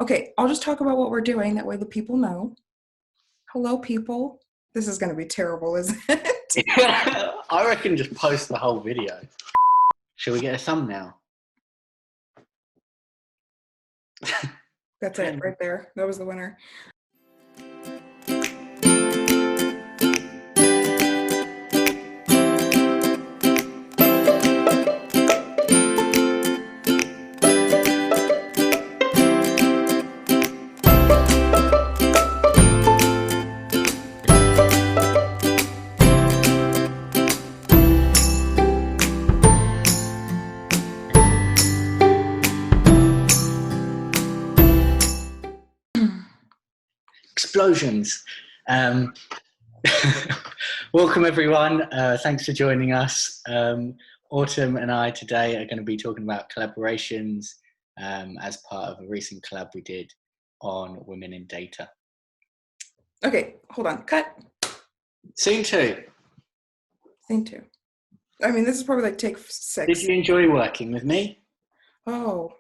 Okay, I'll just talk about what we're doing. That way the people know. Hello, people. This is going to be terrible, isn't it? I reckon just post the whole video. Shall we get a thumbnail? That's it right there. That was the winner. Explosions. Welcome everyone. Thanks for joining us. Autumn and I today are going to be talking about collaborations as part of a recent collab we did on women in data. Okay, hold on. Cut. Scene 2. Scene 2. I mean, this is probably like take 6. Did you enjoy working with me? Oh,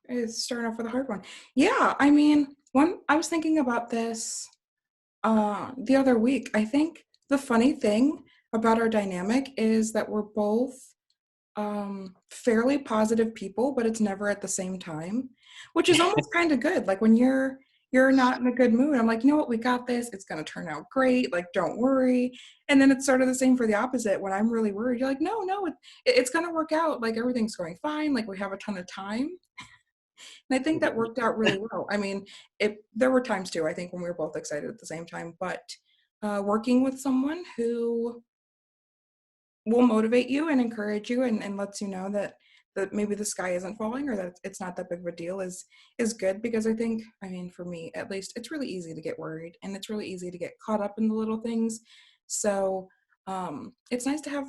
it's starting off with a hard one. Yeah, I mean, I was thinking about this the other week. I think the funny thing about our dynamic is that we're both fairly positive people, but it's never at the same time, which is almost kind of good. Like when you're not in a good mood, I'm like, you know what, we got this. It's gonna turn out great. Like, don't worry. And then it's sort of the same for the opposite. When I'm really worried, you're like, no, it's gonna work out. Like everything's going fine. Like we have a ton of time. And I think that worked out really well. I mean, there were times too, I think, when we were both excited at the same time, but working with someone who will motivate you and encourage you and lets you know that maybe the sky isn't falling or that it's not that big of a deal is good, because I think, I mean, for me at least, it's really easy to get worried and it's really easy to get caught up in the little things. So it's nice to have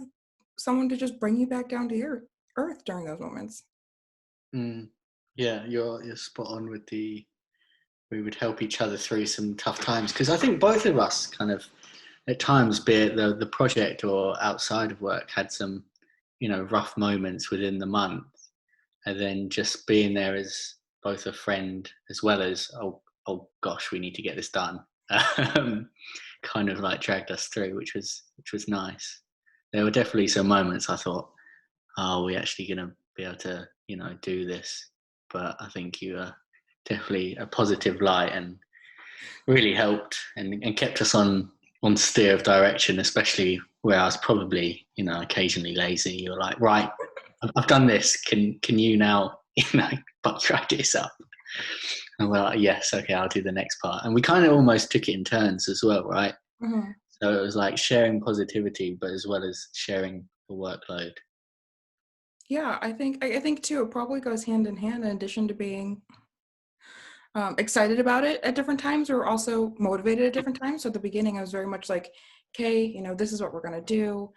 someone to just bring you back down to earth during those moments. Yeah, you're spot on with we would help each other through some tough times, because I think both of us kind of at times, be it the project or outside of work, had some rough moments within the month, and then just being there as both a friend as well as oh gosh, we need to get this done, kind of like dragged us through, which was nice. There were definitely some moments I thought, are we actually going to be able to do this? But I think you are definitely a positive light and really helped and kept us on steer of direction, especially where I was probably occasionally lazy. You're like, right, I've done this, can you now but try this up? And we're like, yes, okay, I'll do the next part. And we kind of almost took it in turns as well, right? Mm-hmm. So it was like sharing positivity, but as well as sharing the workload. Yeah, I think too, it probably goes hand in hand. In addition to being excited about it at different times, we were also motivated at different times. So at the beginning, I was very much like, okay, this is what we're gonna do.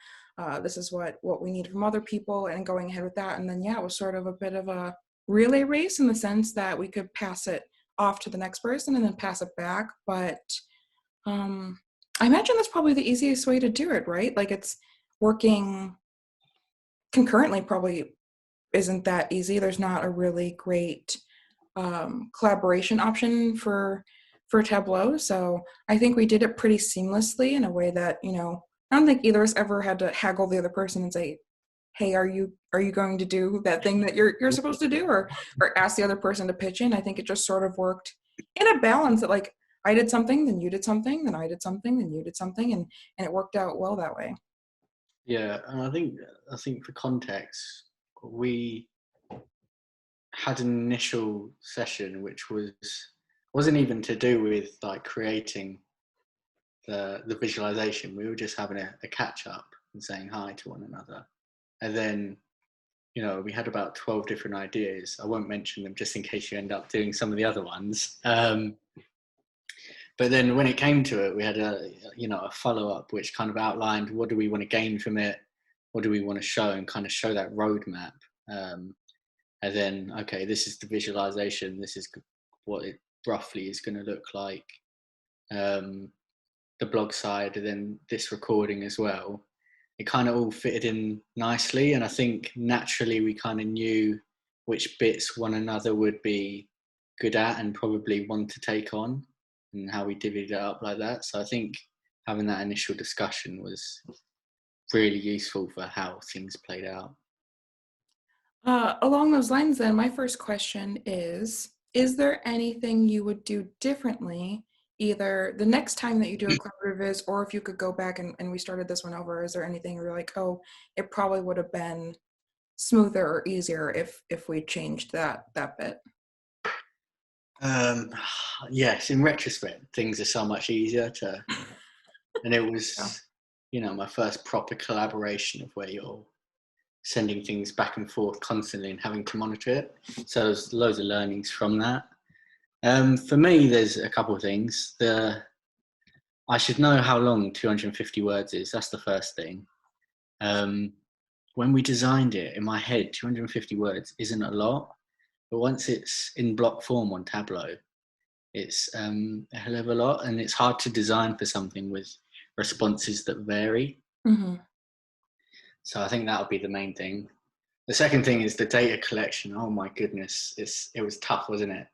This is what we need from other people, and going ahead with that. And then yeah, it was sort of a bit of a relay race in the sense that we could pass it off to the next person and then pass it back. But I imagine that's probably the easiest way to do it, right? Like it's working concurrently probably isn't that easy. There's not a really great collaboration option for Tableau. So I think we did it pretty seamlessly in a way that, I don't think either of us ever had to haggle the other person and say, hey, are you going to do that thing that you're supposed to do, or ask the other person to pitch in. I think it just sort of worked in a balance that, like, I did something, then you did something, then I did something, then you did something, and it worked out well that way. Yeah, and I think for context, we had an initial session which wasn't even to do with like creating the visualization. We were just having a catch up and saying hi to one another, and then we had about 12 different ideas. I won't mention them just in case you end up doing some of the other ones. But then when it came to it, we had a follow-up which kind of outlined what do we want to gain from it, what do we want to show, and kind of show that roadmap. And then, okay, this is the visualization, this is what it roughly is going to look like. The blog side, and then this recording as well. It kind of all fitted in nicely, and I think naturally we kind of knew which bits one another would be good at and probably want to take on, and how we divvied it up like that. So I think having that initial discussion was really useful for how things played out. Along those lines, then, my first question is there anything you would do differently, either the next time that you do a collaborative viz, or if you could go back and we started this one over, is there anything you're like, oh, it probably would have been smoother or easier if we changed that bit? Um, yes, in retrospect, things are so much easier to, and it Yeah. was, my first proper collaboration of where you're sending things back and forth constantly and having to monitor it. So there's loads of learnings from that. For me, there's a couple of things. I should know how long 250 words is. That's the first thing. When we designed it, in my head, 250 words isn't a lot, but once it's in block form on Tableau, it's a hell of a lot, and it's hard to design for something with responses that vary. Mm-hmm. So I think that would be the main thing. The second thing is the data collection. Oh my goodness, it was tough, wasn't it?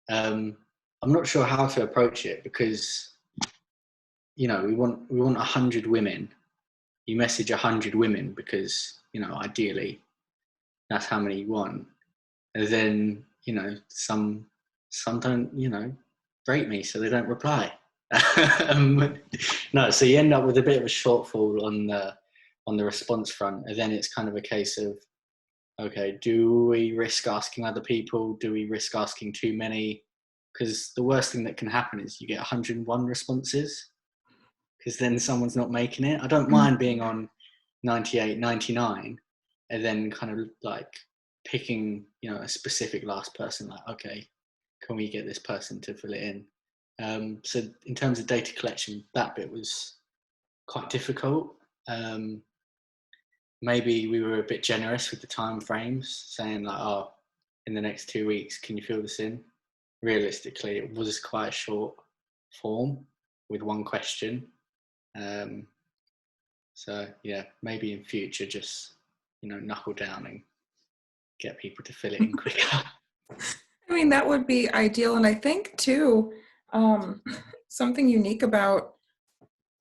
I'm not sure how to approach it because we want 100 women. You message 100 women because ideally that's how many you want, and then some don't rate me, so they don't reply. No, so you end up with a bit of a shortfall on the response front, and then it's kind of a case of, okay, do we risk asking other people? Do we risk asking too many? Because the worst thing that can happen is you get 101 responses, because then someone's not making it. I don't mind being on 98, 99, and then kind of like picking, a specific last person, like, okay, can we get this person to fill it in? So in terms of data collection, that bit was quite difficult. Maybe we were a bit generous with the time frames, saying like, oh, in the next 2 weeks, can you fill this in? Realistically, it was quite a short form with one question. So yeah, maybe in future, just knuckle down and get people to fill it in quicker. I mean, that would be ideal. And I think, too, um, something unique about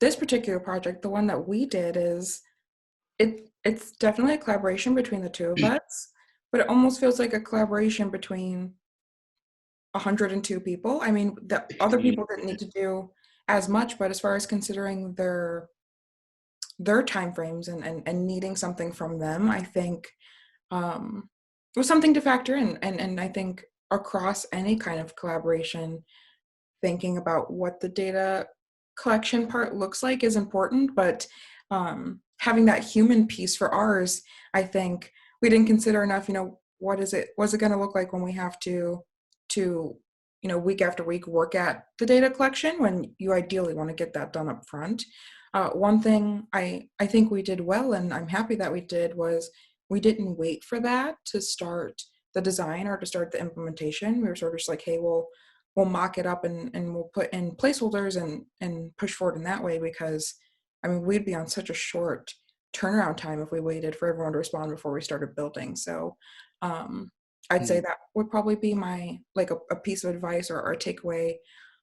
this particular project, the one that we did, is it's definitely a collaboration between the two of us, but it almost feels like a collaboration between 102 people. I mean, the The other community. people didn't need to do as much, but as far as considering their time frames and needing something from them, I think it was something to factor in. And I think across any kind of collaboration, thinking about what the data collection part looks like is important, but having that human piece for ours, I think we didn't consider enough. What's it going to look like when we have to week after week work at the data collection, when you ideally want to get that done up front. One thing I think we did well, and I'm happy that we did, was we didn't wait for that to start the design or to start the implementation. We were sort of just like, hey, we'll mock it up and we'll put in placeholders and push forward in that way, because I mean, we'd be on such a short turnaround time if we waited for everyone to respond before we started building. So I'd say that would probably be my, like, a piece of advice or a takeaway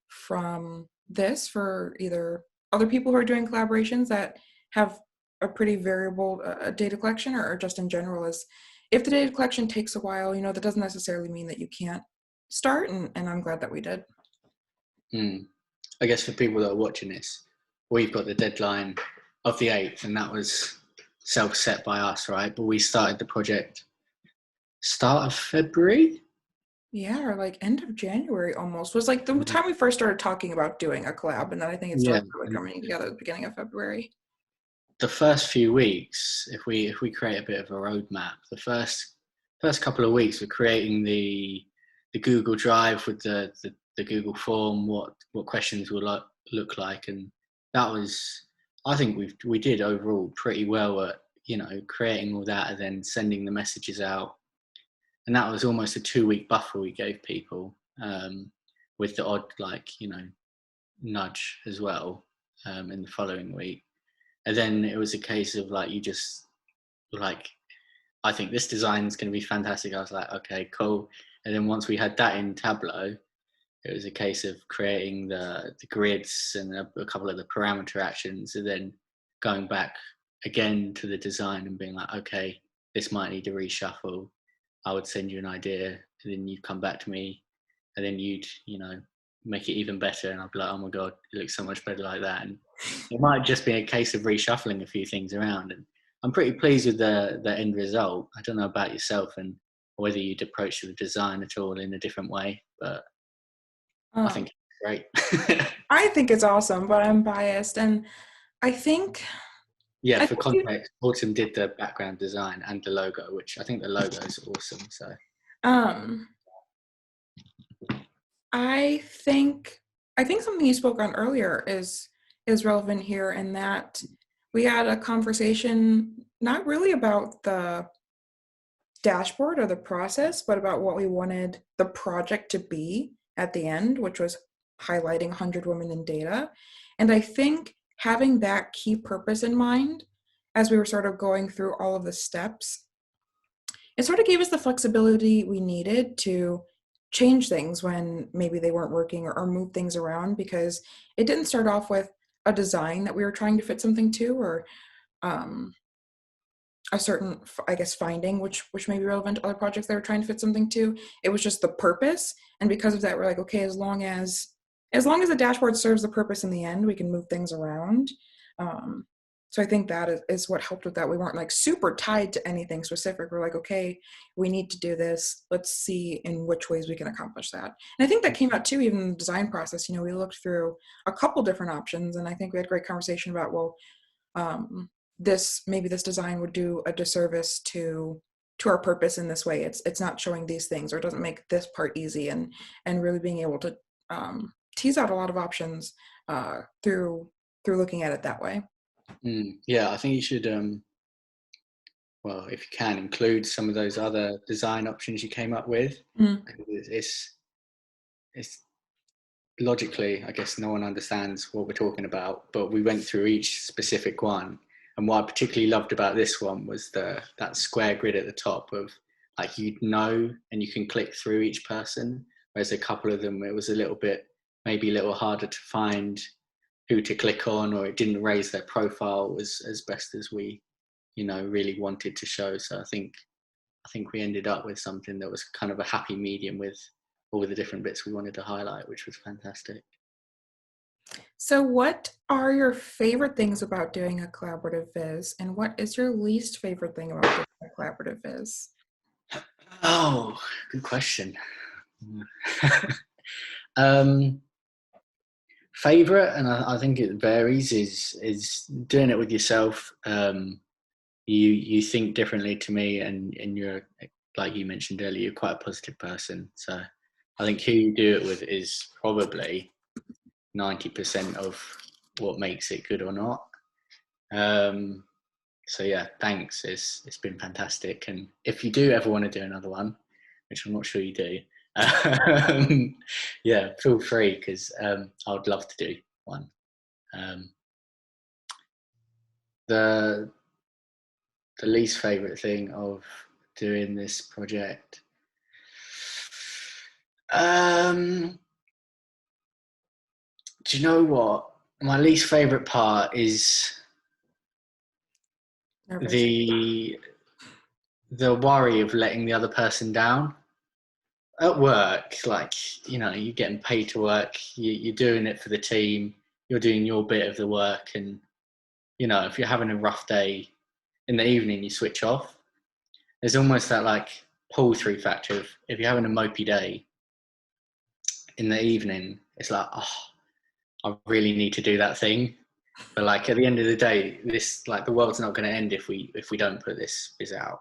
from this for either other people who are doing collaborations that have a pretty variable data collection, or just in general, is if the data collection takes a while, that doesn't necessarily mean that you can't start, and I'm glad that we did. I guess for people that are watching this, we've got the deadline of the 8th, and that was self-set by us, right? But we started the project start of February. Yeah, or like end of January almost was like the time we first started talking about doing a collab, and then I think it Yeah, started really coming together at the beginning of February. the first few weeks, if we create a bit of a roadmap, the first couple of weeks we're creating the Google Drive with the Google form, what questions will look like, and that was, I think we did overall pretty well at creating all that and then sending the messages out, and that was almost a 2-week buffer we gave people, with the odd nudge as well, in the following week. And then it was a case of like, you just like, I think this design is going to be fantastic. I was like, okay, cool. And then once we had that in Tableau, it was a case of creating the grids and a couple of the parameter actions, and then going back again to the design and being like, okay, this might need a reshuffle. I would send you an idea, and then you'd come back to me, and then you'd, make it even better. And I'd be like, oh my God, it looks so much better like that. And it might just be a case of reshuffling a few things around. And I'm pretty pleased with the end result. I don't know about yourself and whether you'd approach the design at all in a different way, but I think it's great. I think it's awesome, but I'm biased, and I think Yeah, I for think you, context, Autumn did the background design and the logo, which I think the logo is awesome. So um I think something you spoke on earlier is relevant here, in that we had a conversation not really about the dashboard or the process, but about what we wanted the project to be at the end, which was highlighting 100 women in data. And I think having that key purpose in mind as we were sort of going through all of the steps, it sort of gave us the flexibility we needed to change things when maybe they weren't working, or move things around, because it didn't start off with a design that we were trying to fit something to, or um, a certain, I guess, finding which may be relevant to other projects that we're trying to fit something to. It was just the purpose, and because of that, we're like, okay, as long as the dashboard serves the purpose in the end, we can move things around. Um, so I think that is what helped with that. We weren't like super tied to anything specific. We're like, okay, we need to do this. Let's see in which ways we can accomplish that. And I think that came out too, even in the design process. We looked through a couple different options, and I think we had a great conversation about, well, maybe this design would do a disservice to our purpose in this way. It's not showing these things, or it doesn't make this part easy, and really being able to tease out a lot of options through looking at it that way. Yeah, I think you should, well, if you can, include some of those other design options you came up with. Mm. It's logically, I guess no one understands what we're talking about, but we went through each specific one. And what I particularly loved about this one was that square grid at the top of, like, and you can click through each person, whereas a couple of them, it was maybe a little harder to find who to click on, or it didn't raise their profile as best as we, really wanted to show. So I think we ended up with something that was kind of a happy medium with all the different bits we wanted to highlight, which was fantastic. So what are your favorite things about doing a collaborative viz, and what is your least favorite thing about doing a collaborative viz? Oh, good question. um, favorite, and I think it varies, is doing it with yourself. You think differently to me, and you're, like you mentioned earlier, you're quite a positive person. So I think who you do it with is probably 90% of what makes it good or not. So yeah, thanks. It's been fantastic. And if you do ever want to do another one, which I'm not sure you do, yeah, feel free, because I would love to do one. Um, the least favorite thing of doing this project, do you know what? My least favorite part is Nervous. the worry of letting the other person down at work. Like, you're getting paid to work, you're doing it for the team, you're doing your bit of the work, and if you're having a rough day in the evening, you switch off. There's almost that, like, pull through factor of, if you're having a mopey day in the evening, it's like, oh, I really need to do that thing. But, like, at the end of the day, the world's not going to end if we don't put this out.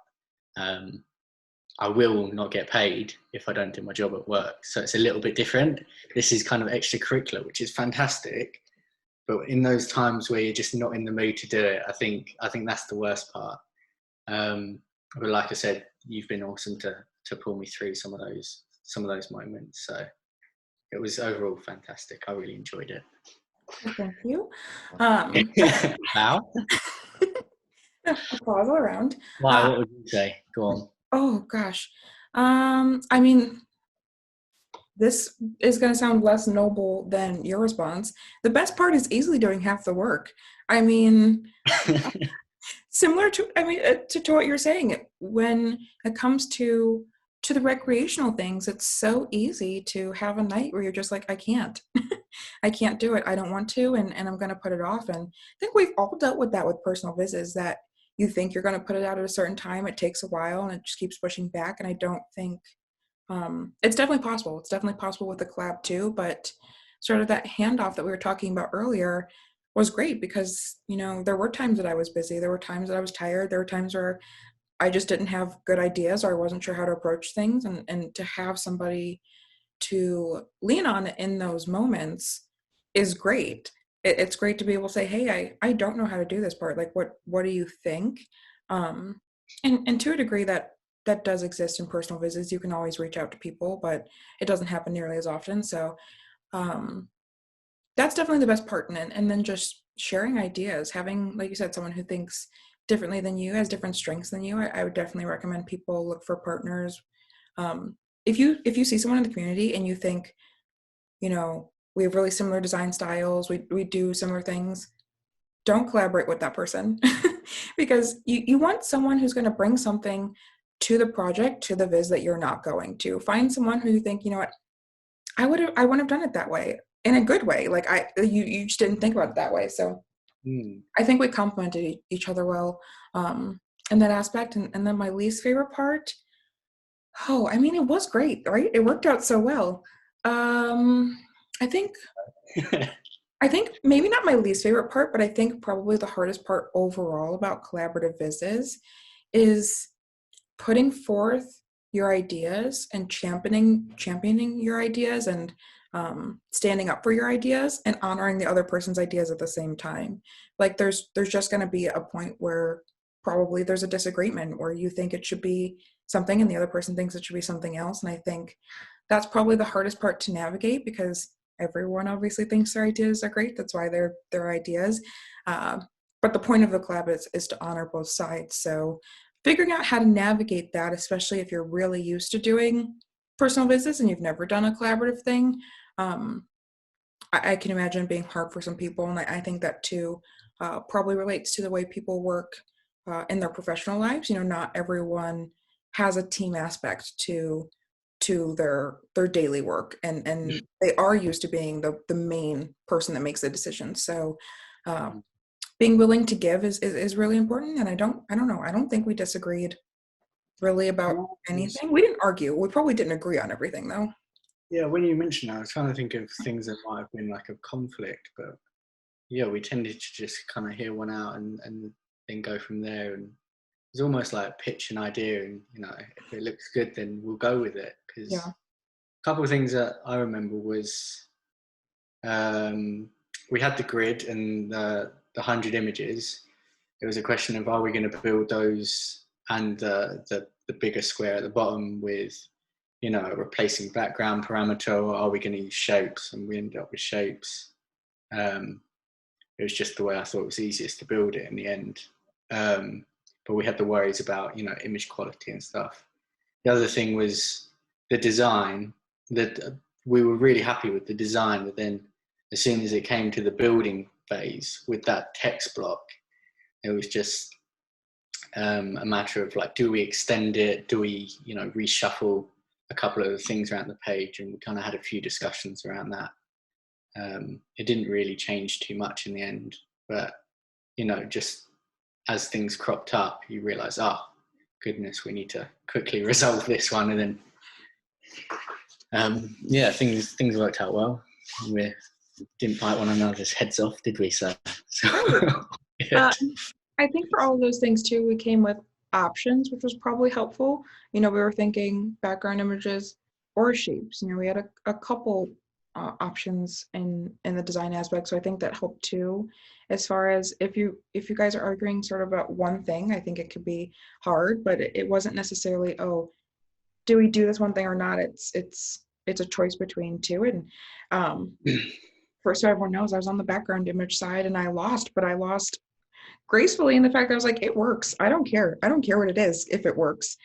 I will not get paid if I don't do my job at work. So it's a little bit different. This is kind of extracurricular, which is fantastic. But in those times where you're just not in the mood to do it, I think that's the worst part. But like I said, you've been awesome to pull me through some of those moments. So it was overall fantastic. I really enjoyed it. Well, thank you. Wow. Applause all around. Why? What would you say? Go on. Oh gosh. I mean, this is going to sound less noble than your response. The best part is easily doing half the work. I mean, similar to, to what you're saying, when it comes to the recreational things, it's so easy to have a night where you're just like, I can't. I can't do it. I don't want to, and I'm going to put it off. And I think we've all dealt with that with personal visits, that you think you're going to put it out at a certain time. It takes a while and it just keeps pushing back. And I don't think it's definitely possible. It's definitely possible with the collab too, but sort of that handoff that we were talking about earlier was great because, there were times that I was busy. There were times that I was tired. There were times where I just didn't have good ideas or I wasn't sure how to approach things. And to have somebody to lean on in those moments is great. It's great to be able to say, hey, I don't know how to do this part. Like, what do you think? Um, and to a degree that does exist in personal visits. You can always reach out to people, but it doesn't happen nearly as often. So um, that's definitely the best part in it. And then just sharing ideas, having, like you said, someone who thinks differently than you, has different strengths than you. I would definitely recommend people look for partners. Um, if you see someone in the community and you think, we have really similar design styles, we do similar things, don't collaborate with that person because you want someone who's going to bring something to the project, to the viz that you're not going to. Find someone who you think, you know what, I wouldn't have done it that way, in a good way. Like you just didn't think about it that way. So Mm. I think we complemented each other well in that aspect. And then my least favorite part, oh, I mean, it was great, right? It worked out so well. Um, I think I think maybe not my least favorite part, but I think probably the hardest part overall about collaborative viz is putting forth your ideas and championing your ideas and standing up for your ideas and honoring the other person's ideas at the same time. Like there's just going to be a point where probably there's a disagreement where you think it should be something and the other person thinks it should be something else. And I think that's probably the hardest part to navigate because everyone obviously thinks their ideas are great. That's why they're their ideas. Uh, but the point of the collab is to honor both sides. So figuring out how to navigate that, especially if you're really used to doing personal visits and you've never done a collaborative thing, um, I can imagine being hard for some people. And I think that too probably relates to the way people work in their professional lives. Not everyone has a team aspect to their daily work, and they are used to being the main person that makes the decision. So being willing to give is really important. And I don't know, I don't think we disagreed really about No, anything. We didn't argue. We probably didn't agree on everything though. yeah, when you mentioned that, I was trying to think of things that might have been like a conflict, but yeah, we tended to just kind of hear one out and then go from there. And it's almost like pitch an idea, and if it looks good, then we'll go with it. Because Yeah. a couple of things that I remember was we had the grid and the 100 images. It was a question of, are we going to build those and the bigger square at the bottom with replacing background parameter, or are we going to use shapes? And we ended up with shapes. It was just the way I thought it was easiest to build it in the end. But we had the worries about image quality and stuff. The other thing was the design. That we were really happy with the design, but then as soon as it came to the building phase with that text block, it was just a matter of like, do we extend it? Do we reshuffle a couple of the things around the page? And we kind of had a few discussions around that. It didn't really change too much in the end, but just as things cropped up, you realize, oh goodness, we need to quickly resolve this one. And then yeah, things worked out well. We didn't bite one another's heads off, did we? So Right. yeah. I think for all of those things too, we came with options, which was probably helpful. We were thinking background images or shapes. We had a couple options in the design aspect, so I think that helped too. As far as if you guys are arguing sort of about one thing, I think it could be hard, but it wasn't necessarily, oh, do we do this one thing or not? It's a choice between two. And first, so everyone knows, I was on the background image side and I lost, but I lost gracefully in the fact that I was like, it works. I don't care what it is if it works.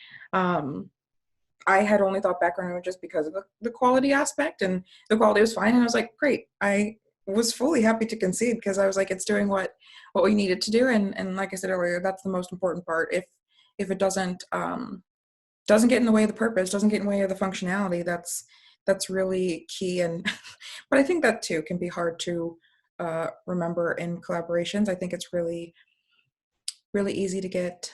I had only thought background images because of the quality aspect, and the quality was fine. And I was like, great. I was fully happy to concede because I was like, it's doing what we needed to do. And like I said earlier, that's the most important part. If it doesn't get in the way of the purpose, doesn't get in the way of the functionality, that's really key. And but I think that too can be hard to remember in collaborations. I think it's really easy to get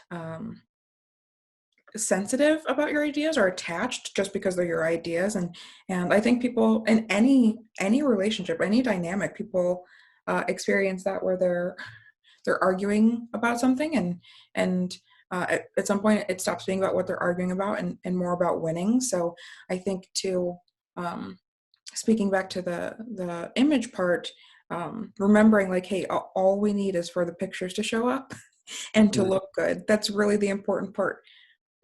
sensitive about your ideas or attached just because they're your ideas. And I think people in any relationship, any dynamic, people experience that where they're arguing about something, and at some point it stops being about what they're arguing about and more about winning. So I think too, um, speaking back to the image part, remembering like, hey, all we need is for the pictures to show up and to Mm, look good. That's really the important part.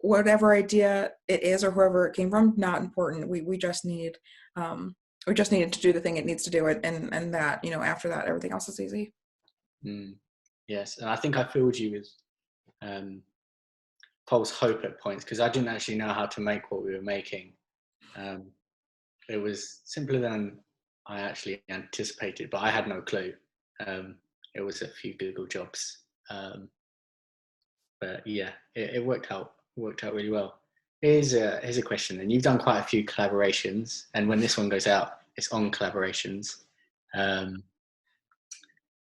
Whatever idea it is or whoever it came from, not important. Um, we just need it to do the thing it needs to do it, and that, after that everything else is easy. mm. Yes, and I think I filled you with um, false hope at points because I didn't actually know how to make what we were making. Um, it was simpler than I actually anticipated, but I had no clue. Um, it was a few Google jobs, but yeah, it worked out really well. Here's a question, and you've done quite a few collaborations, and when this one goes out, it's on collaborations. Um,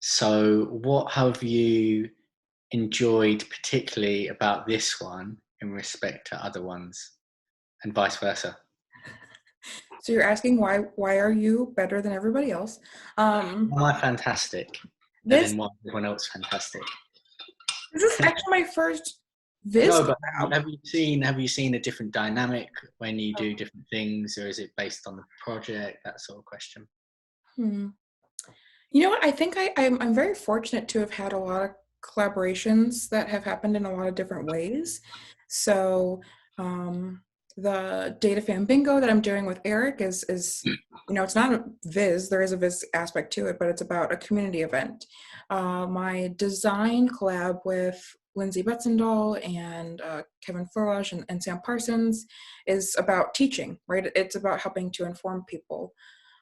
so, what have you enjoyed particularly about this one in respect to other ones, and vice versa? So you're asking why are you better than everybody else? Um, Why fantastic, and this then why everyone else fantastic? this is actually my first Viz No, but collab. have you seen a different dynamic when you do different things, or is it based on the project? That sort of question. Hmm. You know what? I think I'm very fortunate to have had a lot of collaborations that have happened in a lot of different ways. So um, the data fan bingo that I'm doing with Eric is it's not a Viz. There is a Viz aspect to it, but it's about a community event. My design collab with Lindsay Betzendahl and Kevin Furlash and Sam Parsons is about teaching, right? It's about helping to inform people.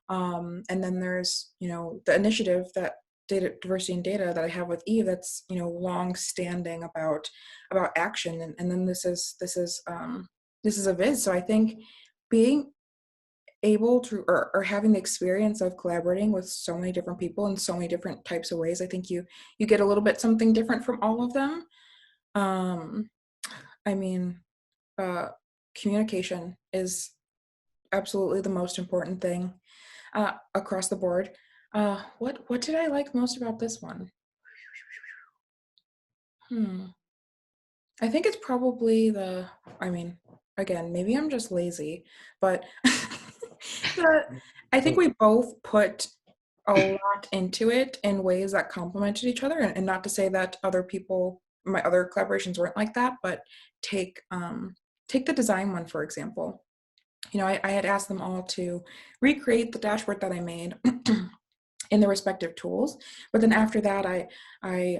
And then there's, the initiative that data diversity and data that I have with Eve that's, long standing about action. And then this is a Viz. So I think being able to or having the experience of collaborating with so many different people in so many different types of ways, I think you get a little bit something different from all of them. Um, I mean, uh, communication is absolutely the most important thing across the board. What did I like most about this one? Hmm. I think it's probably I mean, again, maybe I'm just lazy, but the, I think we both put a lot into it in ways that complemented each other, and not to say that my other collaborations weren't like that, but take the design one, for example. I had asked them all to recreate the dashboard that I made in the respective tools. But then after that, I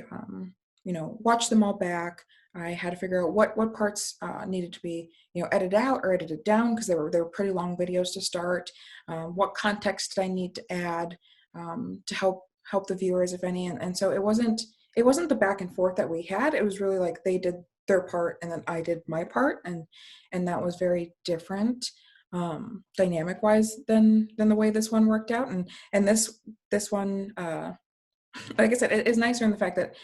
watched them all back. I had to figure out what parts needed to be, edited out or edited down because they were pretty long videos to start. What context did I need to add to help the viewers, if any? And so it wasn't the back and forth that we had. It was really like they did their part and then I did my part, and that was very different dynamic wise than the way this one worked out. And this one, like I said, it is nicer in the fact that,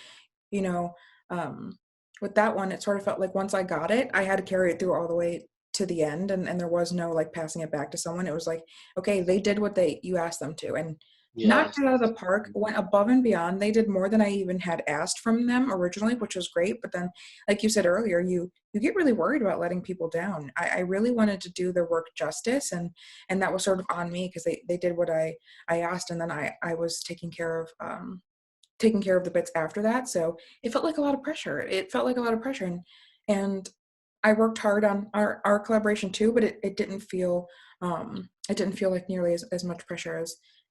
you know, um, with that one, it sort of felt like once I got it, I had to carry it through all the way to the end, and there was no like passing it back to someone. It was like, okay, they did what you asked them to, and knocked Yes. it out of the park, went above and beyond. They did more than I even had asked from them originally, which was great. But then, like you said earlier, you get really worried about letting people down. I really wanted to do their work justice, and that was sort of on me because they did what I asked, and then I was taking care of the bits after that. So it felt like a lot of pressure. It felt like a lot of pressure, and I worked hard on our collaboration too, but it didn't feel like nearly as much pressure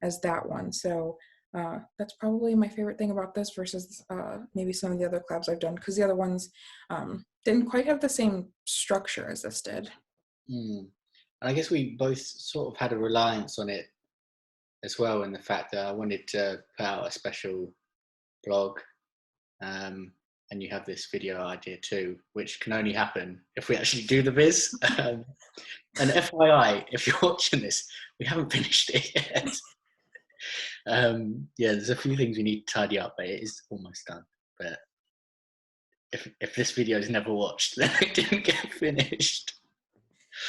as that one. So that's probably my favorite thing about this versus maybe some of the other collabs I've done, because the other ones didn't quite have the same structure as this did. Mm. And I guess we both sort of had a reliance on it as well, in the fact that I wanted to put out a special blog, um, and you have this video idea too, which can only happen if we actually do the viz. And FYI, if you're watching this, we haven't finished it yet. Yeah, there's a few things we need to tidy up, but it is almost done. But if this video is never watched, then it didn't get finished.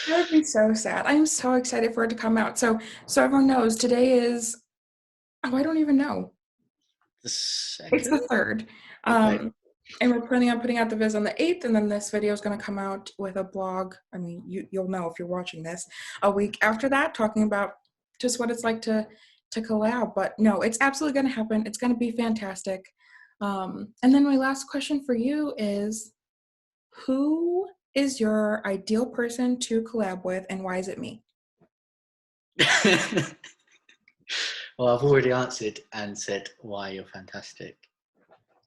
That would be so sad. I'm so excited for it to come out. So everyone knows today is, oh, I don't even know. The It's the second? 3rd. Okay. And we're planning on putting out the viz on the 8th, and then this video is going to come out with a blog. I mean, you'll know if you're watching this a week after that, talking about just what it's like to collab. But no, it's absolutely going to happen. It's going to be fantastic. And then my last question for you is, who is your ideal person to collab with, and why is it me? Well, I've already answered and said why you're fantastic.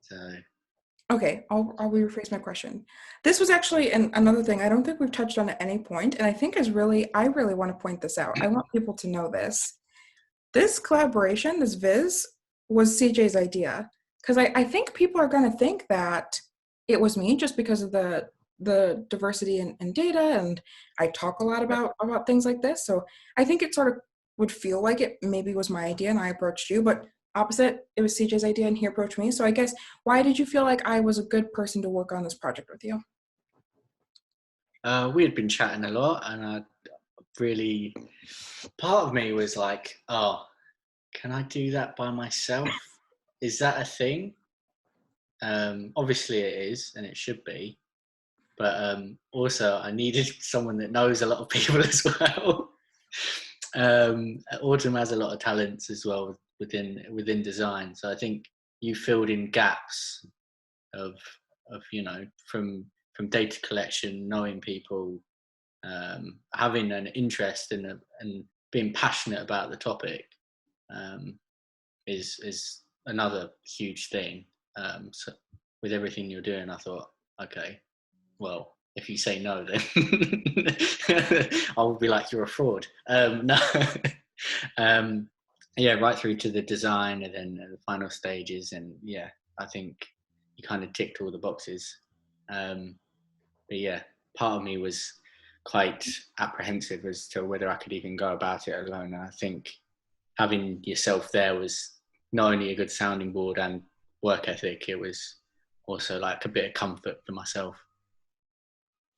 So Okay, I'll rephrase my question. This was actually another thing I don't think we've touched on at any point, and I think I really want to point this out. I want people to know this. This collaboration, this Viz, was CJ's idea. Because I think people are going to think that it was me just because of the diversity in data, and I talk a lot about things like this. So I think it sort of would feel like it maybe was my idea and I approached you, but opposite, it was CJ's idea and he approached me. So I guess, why did you feel like I was a good person to work on this project with you? we had been chatting a lot, and I really, part of me was like, oh, can I do that by myself? Is that a thing? Obviously it is, and it should be. But also, I needed someone that knows a lot of people as well. Autumn has a lot of talents as well within design, so I think you filled in gaps of from data collection, knowing people, having an interest in and being passionate about the topic, um, is another huge thing. So with everything you're doing, I thought, okay, well, if you say no, then I will be like, you're a fraud. No, um, yeah, right through to the design and then the final stages, and yeah, I think you kind of ticked all the boxes. Um, but yeah, part of me was quite apprehensive as to whether I could even go about it alone. And I think having yourself there was not only a good sounding board and work ethic, it was also like a bit of comfort for myself.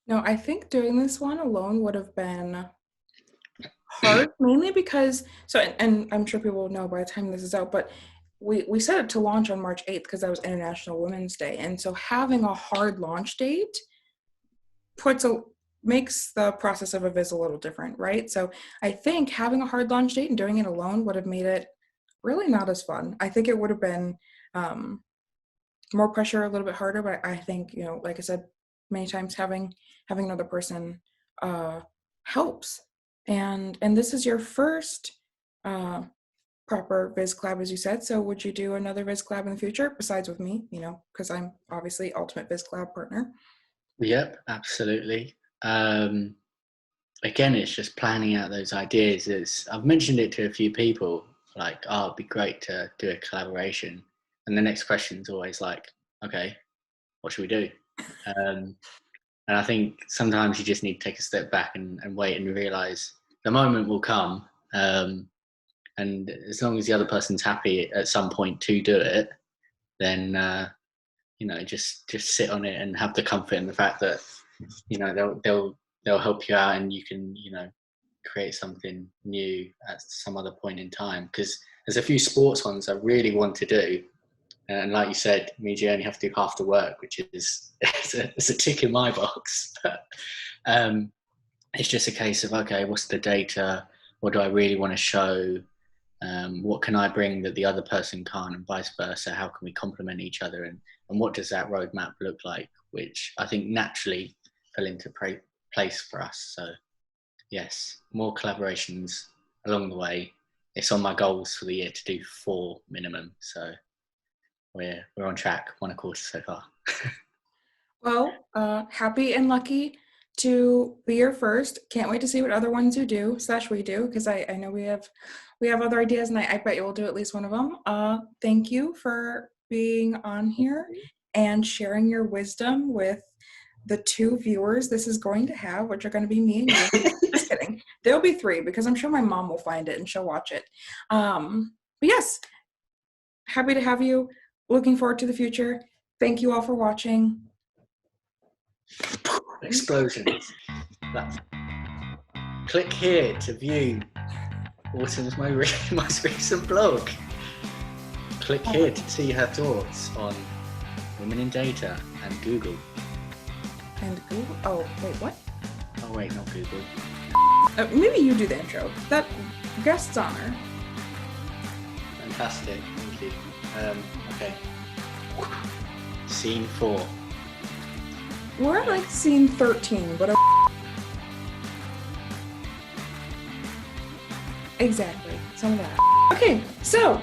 No, I think doing this one alone would have been hard, mainly because and I'm sure people will know by the time this is out, but we set it to launch on March 8th because that was International Women's Day. And so having a hard launch date puts a makes the process of a viz a little different, right? So I think having a hard launch date and doing it alone would have made it really not as fun. I think it would have been more pressure, a little bit harder, but I think, like I said many times, having another person uh helps. And this is your first uh proper Viz collab, as you said. So would you do another Viz collab in the future besides with me, because I'm obviously ultimate Viz collab partner? Yep, absolutely. Again, it's just planning out those ideas. I've mentioned it to a few people, like, oh, it'd be great to do a collaboration. And the next question is always like, okay, what should we do? Um, and I think sometimes you just need to take a step back and wait and realize the moment will come. And as long as the other person's happy at some point to do it, then just sit on it and have the comfort in the fact that they'll help you out, and you can create something new at some other point in time. Because there's a few sports ones I really want to do, and like you said, means you only have to do half the work, which is it's a tick in my box. But it's just a case of, okay, what's the data? What do I really want to show? What can I bring that the other person can't, and vice versa? How can we complement each other, and what does that roadmap look like? Which I think naturally fell into place for us. So yes, more collaborations along the way. It's on my goals for the year to do 4 minimum. So we're on track, 1 a quarter so far. Well, happy and lucky to be your first. Can't wait to see what other ones you do / we do, because I know we have other ideas, and I bet you will do at least one of them. Thank you for being on here and sharing your wisdom with the 2 viewers this is going to have, which are going to be me and you. Just kidding. There'll be 3, because I'm sure my mom will find it and she'll watch it. But yes, happy to have you. Looking forward to the future. Thank you all for watching. Explosions. Click here to view Autumn's most recent blog. Click here to see her thoughts on women in data and Google. And Google. Oh, wait, what? Oh, wait, not Google. Maybe you do the intro. That guest's honor. Fantastic. Thank you. Okay. Scene 4. We're at like scene 13, but exactly, some of that. Okay, so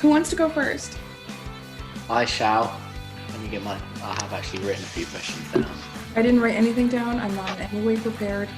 who wants to go first? I shall. Let me get I have actually written a few questions down. I didn't write anything down. I'm not in any way prepared.